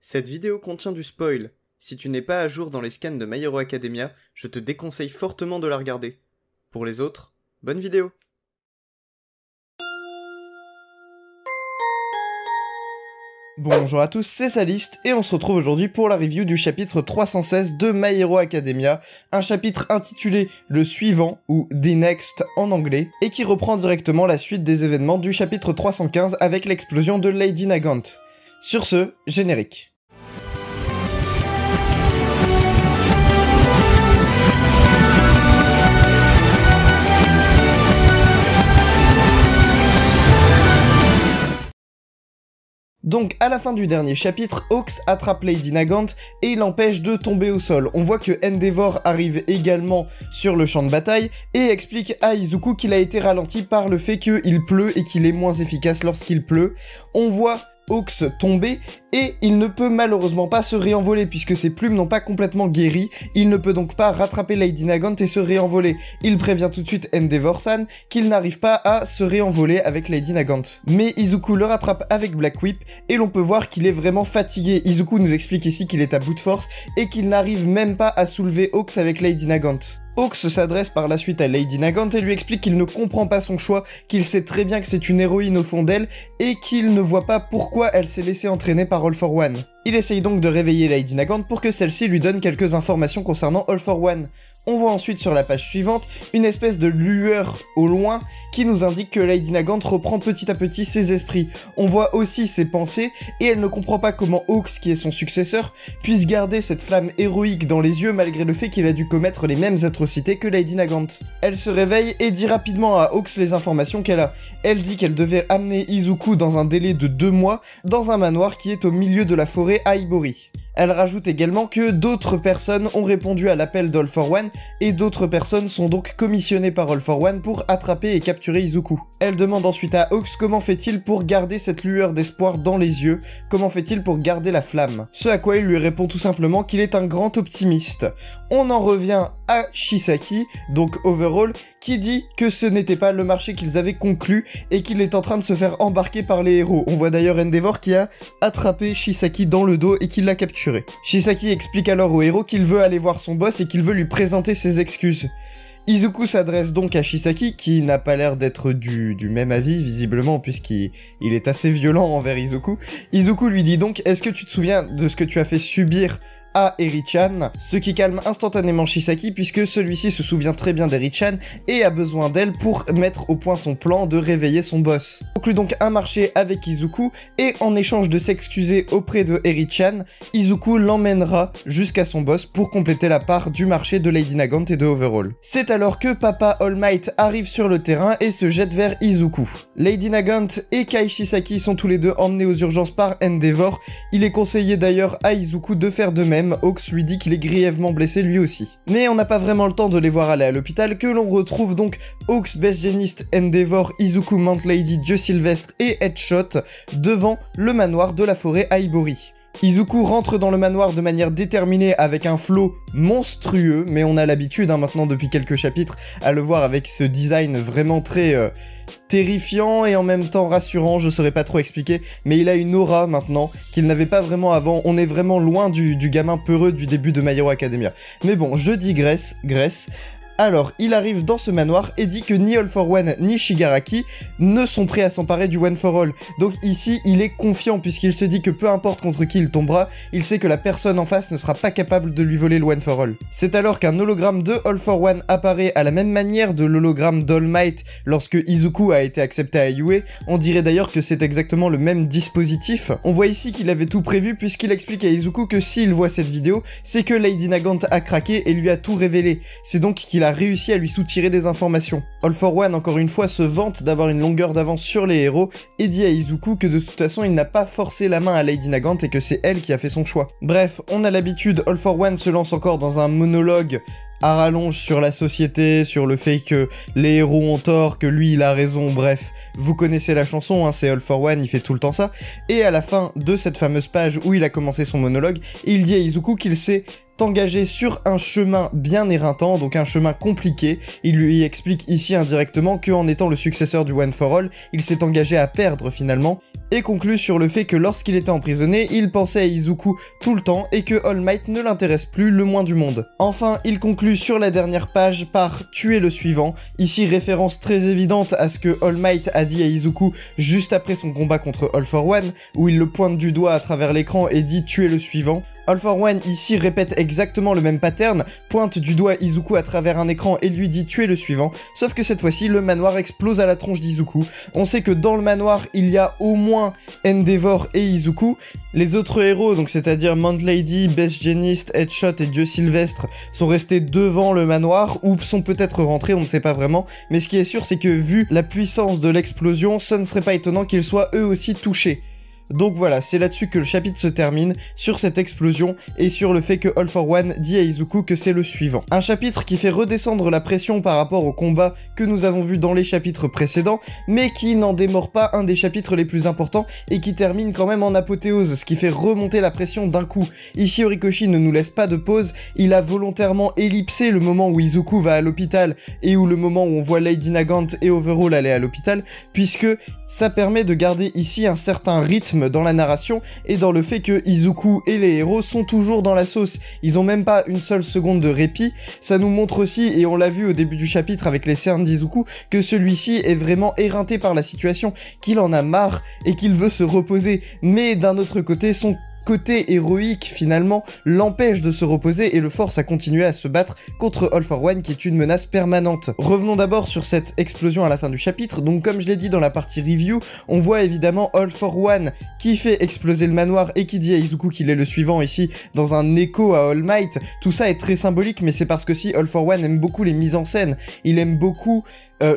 Cette vidéo contient du spoil. Si tu n'es pas à jour dans les scans de My Hero Academia, je te déconseille fortement de la regarder. Pour les autres, bonne vidéo. Bonjour à tous, c'est Saliste et on se retrouve aujourd'hui pour la review du chapitre 316 de My Hero Academia, un chapitre intitulé Le Suivant ou The Next en anglais, et qui reprend directement la suite des événements du chapitre 315 avec l'explosion de Lady Nagant. Sur ce, générique. Donc à la fin du dernier chapitre, Hawks attrape Lady Nagant et l'empêche de tomber au sol. On voit que Endeavor arrive également sur le champ de bataille et explique à Izuku qu'il a été ralenti par le fait qu'il pleut et qu'il est moins efficace lorsqu'il pleut. On voit Hawks tomber et il ne peut malheureusement pas se réenvoler puisque ses plumes n'ont pas complètement guéri. Il ne peut donc pas rattraper Lady Nagant et se réenvoler. Il prévient tout de suite Endeavor-san qu'il n'arrive pas à se réenvoler avec Lady Nagant. Mais Izuku le rattrape avec Black Whip et l'on peut voir qu'il est vraiment fatigué. Izuku nous explique ici qu'il est à bout de force et qu'il n'arrive même pas à soulever Hawks avec Lady Nagant. Hawks s'adresse par la suite à Lady Nagant et lui explique qu'il ne comprend pas son choix, qu'il sait très bien que c'est une héroïne au fond d'elle et qu'il ne voit pas pourquoi elle s'est laissée entraîner par All for One. Il essaye donc de réveiller Lady Nagant pour que celle-ci lui donne quelques informations concernant All for One. On voit ensuite sur la page suivante une espèce de lueur au loin qui nous indique que Lady Nagant reprend petit à petit ses esprits. On voit aussi ses pensées et elle ne comprend pas comment Hawks, qui est son successeur, puisse garder cette flamme héroïque dans les yeux malgré le fait qu'il a dû commettre les mêmes atrocités que Lady Nagant. Elle se réveille et dit rapidement à Hawks les informations qu'elle a. Elle dit qu'elle devait amener Izuku dans un délai de 2 mois dans un manoir qui est au milieu de la forêt à Ibori. Elle rajoute également que d'autres personnes ont répondu à l'appel d'All for One et d'autres personnes sont donc commissionnées par All for One pour attraper et capturer Izuku. Elle demande ensuite à Hawks comment fait-il pour garder cette lueur d'espoir dans les yeux, comment fait-il pour garder la flamme. Ce à quoi il lui répond tout simplement qu'il est un grand optimiste. On en revient à Shisaki, donc Overall, qui dit que ce n'était pas le marché qu'ils avaient conclu et qu'il est en train de se faire embarquer par les héros. On voit d'ailleurs Endeavor qui a attrapé Shisaki dans le dos et qui l'a capturé. Shisaki explique alors au héros qu'il veut aller voir son boss et qu'il veut lui présenter ses excuses. Izuku s'adresse donc à Shisaki, qui n'a pas l'air d'être du même avis, visiblement, puisqu'il est assez violent envers Izuku. Izuku lui dit donc « Est-ce que tu te souviens de ce que tu as fait subir à Eri-chan ?» Ce qui calme instantanément Shisaki, puisque celui-ci se souvient très bien d'Eri-chan et a besoin d'elle pour mettre au point son plan de réveiller son boss. Il conclut donc un marché avec Izuku, et en échange de s'excuser auprès de Eri-chan, Izuku l'emmènera jusqu'à son boss pour compléter la part du marché de Lady Nagant et de Overall. C'est alors que Papa All Might arrive sur le terrain et se jette vers Izuku. Lady Nagant et Kai Shisaki sont tous les deux emmenés aux urgences par Endeavor. Il est conseillé d'ailleurs à Izuku de faire de même. Hawks lui dit qu'il est grièvement blessé lui aussi. Mais on n'a pas vraiment le temps de les voir aller à l'hôpital que l'on retrouve donc Hawks, Best Jeanist, Endeavor, Izuku, Mount Lady, Dieu Sylvestre et Headshot devant le manoir de la forêt à Ibori. Izuku rentre dans le manoir de manière déterminée avec un flow monstrueux, mais on a l'habitude maintenant depuis quelques chapitres à le voir avec ce design vraiment très terrifiant et en même temps rassurant, je saurais pas trop expliquer, mais il a une aura maintenant qu'il n'avait pas vraiment avant. On est vraiment loin du gamin peureux du début de My Hero Academia. Mais bon, je digresse. Alors, il arrive dans ce manoir et dit que ni All for One ni Shigaraki ne sont prêts à s'emparer du One for All. Donc ici, il est confiant puisqu'il se dit que peu importe contre qui il tombera, il sait que la personne en face ne sera pas capable de lui voler le One for All. C'est alors qu'un hologramme de All for One apparaît à la même manière de l'hologramme d'All Might lorsque Izuku a été accepté à Yue. On dirait d'ailleurs que c'est exactement le même dispositif. On voit ici qu'il avait tout prévu puisqu'il explique à Izuku que s'il voit cette vidéo, c'est que Lady Nagant a craqué et lui a tout révélé. C'est donc qu'il a réussi à lui soutirer des informations. All for One, encore une fois, se vante d'avoir une longueur d'avance sur les héros et dit à Izuku que de toute façon il n'a pas forcé la main à Lady Nagant et que c'est elle qui a fait son choix. Bref, on a l'habitude, All for One se lance encore dans un monologue à rallonge sur la société, sur le fait que les héros ont tort, que lui il a raison, bref, vous connaissez la chanson, hein, c'est All for One, il fait tout le temps ça, et à la fin de cette fameuse page où il a commencé son monologue, il dit à Izuku qu'il s'est engagé sur un chemin bien éreintant, donc un chemin compliqué. Il lui explique ici indirectement qu'en étant le successeur du One for All, il s'est engagé à perdre finalement, et conclut sur le fait que lorsqu'il était emprisonné, il pensait à Izuku tout le temps et que All Might ne l'intéresse plus le moins du monde. Enfin, il conclut sur la dernière page par tuer le suivant, ici référence très évidente à ce que All Might a dit à Izuku juste après son combat contre All for One, où il le pointe du doigt à travers l'écran et dit tuer le suivant. All for One ici répète exactement le même pattern, pointe du doigt Izuku à travers un écran et lui dit tuer le suivant, sauf que cette fois-ci le manoir explose à la tronche d'Izuku. On sait que dans le manoir il y a au moins Endeavor et Izuku. Les autres héros, donc c'est-à-dire Mount Lady, Best Genist, Headshot et Dieu Sylvestre, sont restés devant le manoir ou sont peut-être rentrés, on ne sait pas vraiment, mais ce qui est sûr c'est que vu la puissance de l'explosion, ça ne serait pas étonnant qu'ils soient eux aussi touchés. Donc voilà, c'est là-dessus que le chapitre se termine, sur cette explosion et sur le fait que All for One dit à Izuku que c'est le suivant. Un chapitre qui fait redescendre la pression par rapport au combat que nous avons vu dans les chapitres précédents, mais qui n'en démord pas un des chapitres les plus importants et qui termine quand même en apothéose, ce qui fait remonter la pression d'un coup. Ici Horikoshi ne nous laisse pas de pause, il a volontairement ellipsé le moment où Izuku va à l'hôpital et où le moment où on voit Lady Nagant et Overhaul aller à l'hôpital, puisque ça permet de garder ici un certain rythme dans la narration et dans le fait que Izuku et les héros sont toujours dans la sauce. Ils ont même pas une seule seconde de répit. Ça nous montre aussi, et on l'a vu au début du chapitre avec les cernes d'Izuku, que celui-ci est vraiment éreinté par la situation, qu'il en a marre et qu'il veut se reposer. Mais d'un autre côté, son côté héroïque finalement l'empêche de se reposer et le force à continuer à se battre contre All for One qui est une menace permanente. Revenons d'abord sur cette explosion à la fin du chapitre. Donc comme je l'ai dit dans la partie review, on voit évidemment All for One qui fait exploser le manoir et qui dit à Izuku qu'il est le suivant ici dans un écho à All Might. Tout ça est très symbolique, mais c'est parce que si All for One aime beaucoup les mises en scène, il aime beaucoup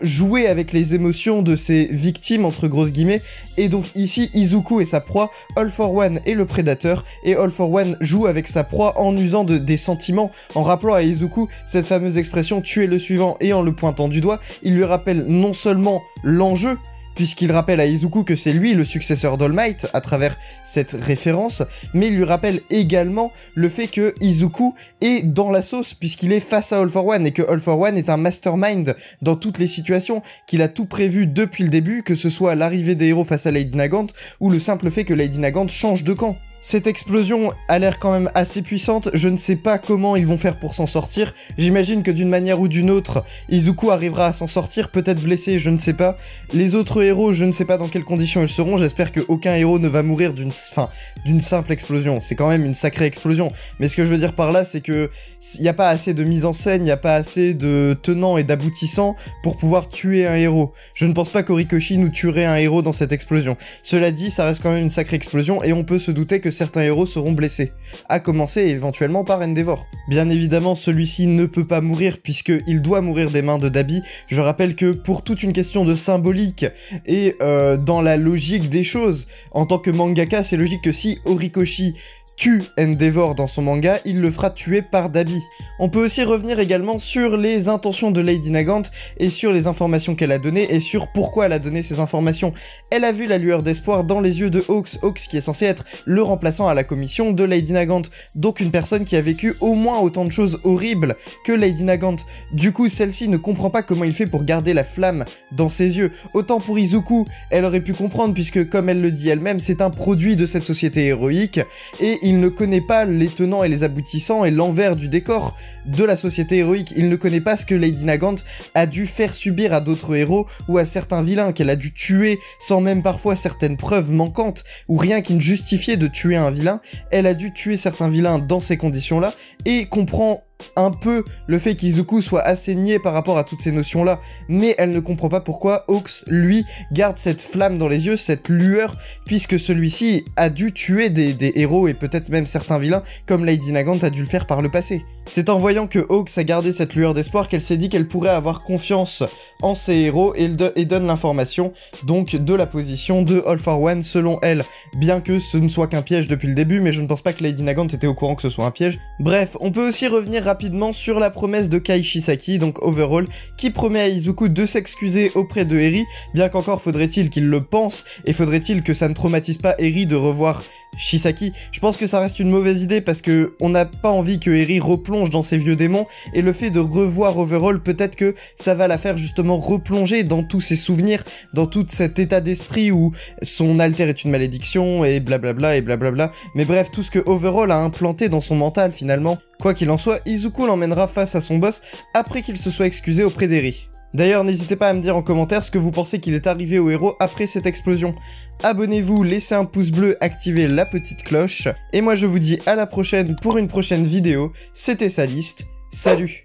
jouer avec les émotions de ses victimes entre grosses guillemets, et donc ici Izuku est sa proie, All for One est le prédateur, et All for One joue avec sa proie en usant des sentiments, en rappelant à Izuku cette fameuse expression tuer le suivant, et en le pointant du doigt, il lui rappelle non seulement l'enjeu, puisqu'il rappelle à Izuku que c'est lui le successeur d'All Might à travers cette référence, mais il lui rappelle également le fait que Izuku est dans la sauce puisqu'il est face à All for One et que All for One est un mastermind dans toutes les situations, qu'il a tout prévu depuis le début, que ce soit l'arrivée des héros face à Lady Nagant ou le simple fait que Lady Nagant change de camp. Cette explosion a l'air quand même assez puissante, je ne sais pas comment ils vont faire pour s'en sortir, j'imagine que d'une manière ou d'une autre, Izuku arrivera à s'en sortir, peut-être blessé, je ne sais pas. Les autres héros, je ne sais pas dans quelles conditions ils seront, j'espère qu'aucun héros ne va mourir d'une simple explosion, c'est quand même une sacrée explosion. Mais ce que je veux dire par là, c'est que il n'y a pas assez de mise en scène, il n'y a pas assez de tenants et d'aboutissants pour pouvoir tuer un héros. Je ne pense pas qu'Horikoshi nous tuerait un héros dans cette explosion. Cela dit, ça reste quand même une sacrée explosion et on peut se douter que certains héros seront blessés, à commencer éventuellement par Endeavor. Bien évidemment, celui-ci ne peut pas mourir puisqu'il doit mourir des mains de Dabi. Je rappelle que pour toute une question de symbolique et dans la logique des choses, en tant que mangaka, c'est logique que si Horikoshi tue Endeavor dans son manga, il le fera tuer par Dabi. On peut aussi revenir également sur les intentions de Lady Nagant et sur les informations qu'elle a données et sur pourquoi elle a donné ces informations. Elle a vu la lueur d'espoir dans les yeux de Hawks, Hawks qui est censé être le remplaçant à la commission de Lady Nagant, donc une personne qui a vécu au moins autant de choses horribles que Lady Nagant. Du coup, celle-ci ne comprend pas comment il fait pour garder la flamme dans ses yeux. Autant pour Izuku, elle aurait pu comprendre puisque, comme elle le dit elle-même, c'est un produit de cette société héroïque et il ne connaît pas les tenants et les aboutissants et l'envers du décor de la société héroïque. Il ne connaît pas ce que Lady Nagant a dû faire subir à d'autres héros ou à certains vilains qu'elle a dû tuer sans même parfois certaines preuves manquantes ou rien qui ne justifiait de tuer un vilain. Elle a dû tuer certains vilains dans ces conditions-là et comprend un peu le fait qu'Izuku soit assez niais par rapport à toutes ces notions-là, mais elle ne comprend pas pourquoi Hawks, lui, garde cette flamme dans les yeux, cette lueur, puisque celui-ci a dû tuer des héros et peut-être même certains vilains, comme Lady Nagant a dû le faire par le passé. C'est en voyant que Hawks a gardé cette lueur d'espoir qu'elle s'est dit qu'elle pourrait avoir confiance en ses héros et donne l'information donc de la position de All for One selon elle, bien que ce ne soit qu'un piège depuis le début, mais je ne pense pas que Lady Nagant était au courant que ce soit un piège. Bref, on peut aussi revenir revenir rapidement sur la promesse de Kai Shisaki, donc Overall, qui promet à Izuku de s'excuser auprès de Eri, bien qu'encore faudrait-il qu'il le pense, et faudrait-il que ça ne traumatise pas Eri de revoir Shisaki. Je pense que ça reste une mauvaise idée parce que on n'a pas envie que Eri replonge dans ses vieux démons, et le fait de revoir Overall, peut-être que ça va la faire justement replonger dans tous ses souvenirs, dans tout cet état d'esprit où son alter est une malédiction, et blablabla, et blablabla. Mais bref, tout ce que Overall a implanté dans son mental finalement. Quoi qu'il en soit, Izuku l'emmènera face à son boss après qu'il se soit excusé auprès d'Eri. D'ailleurs, n'hésitez pas à me dire en commentaire ce que vous pensez qu'il est arrivé au héros après cette explosion. Abonnez-vous, laissez un pouce bleu, activez la petite cloche. Et moi je vous dis à la prochaine pour une prochaine vidéo. C'était Saliste, salut!